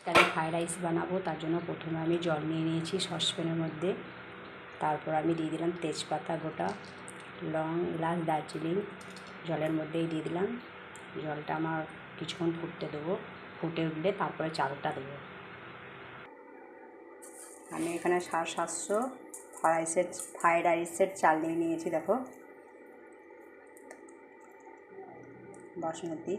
আমি fried rice বানাবো, তার জন্য প্রথমে আমি জল নিয়ে নিয়েছি সসপ্যানের মধ্যে। তারপর আমি দিয়ে দিলাম তেজপাতা গোটা, লং, এলাচ, দারচিনি জলের মধ্যেই দিয়ে দিলাম। জলটা আমার কিছুক্ষণ ফুটতে দেবো, ফুটে উঠলে তারপরে চালটা দেবো। আমি এখানে 750 ফ্রাইড রাইসের চাল নিয়ে নিয়েছি। দেখো, বাসমতি।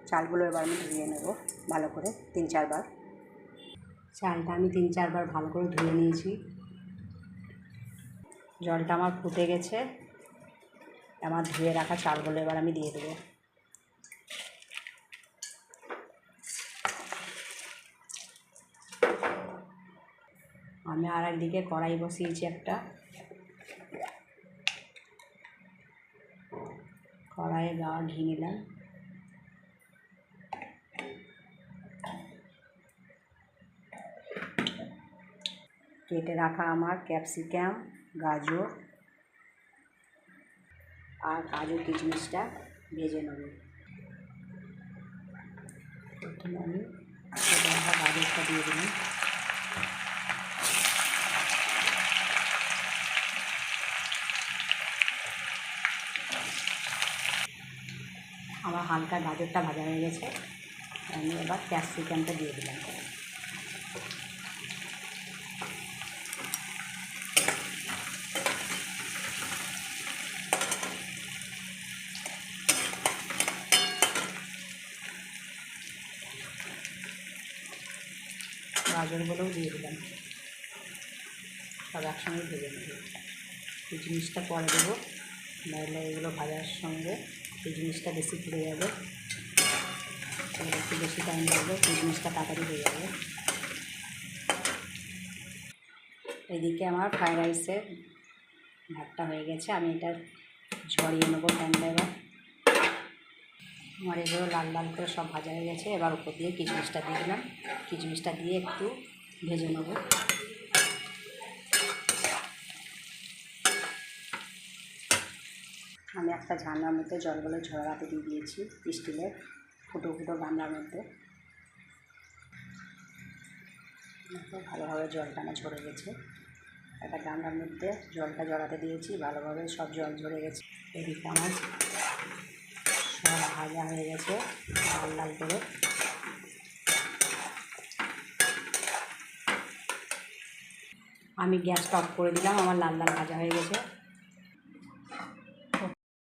চালগুলো এবার আমি ধুয়ে নেব ভালো করে 3-4 বার। চালটা আমি 3-4 বার ভালো করে ধুয়ে নিয়েছি। জলটা আমার ফুটে গেছে। আমার ধুয়ে রাখা চালগুলো এবার আমি দিয়ে দেবো। আমি আর একদিকে কড়াই বসিয়েছি একটা। কড়াইয়ে ঘি নিলাম। কেটে রাখা আমার ক্যাপসিকাম, গাজর আর কাজু কিশমিশটা ভেজে নেব। প্রথমে আমি কেটে রাখা গাজরটা দিয়ে দিলাম। আমার হালকা গাজরটা ভাজা হয়ে গেছে। আমি এবার ক্যাপসিকামটা দিয়ে দিলাম। গাজরগুলোও দিয়ে দিলাম। সব একসঙ্গে ভেজে নেব। কিশমিশটা পরে দেবো, নাহলে এগুলো ভাজার সঙ্গে কিশমিশটা বেশি পুড়ে যাবে। একটু বেশি টাইম লাগবে, কিশমিশটা তাড়াতাড়ি হয়ে যাবে। এদিকে আমার ফ্রাইড রাইসের ভাতটা হয়ে গেছে। আমি এটা ঝরিয়ে নেবো প্যানটা। এবার আমার এগুলো লাল লাল করে সব ভাজা হয়ে গেছে। এবার উপর দিয়ে কিশমিশটা দিয়ে দিলাম। কিশমিশটা দিয়ে একটু ভেজে নেব। আমি একটা ঝান্নার মধ্যে জলগুলো ঝরাতে দিয়ে দিয়েছি, স্টিলের ফুটো ফুটো গামলার মধ্যে। ভালোভাবে জলটা আমার ঝরে গেছে। একটা গামলার মধ্যে জলটা জড়াতে দিয়েছি, ভালোভাবে সব জল ঝরে গেছে। এদিকে আমার সব ভাজা হয়ে গেছে লাল লাল করে। আমি গ্যাসটা অফ করে দিলাম। আমার লাল লাল ভাজা হয়ে গেছে।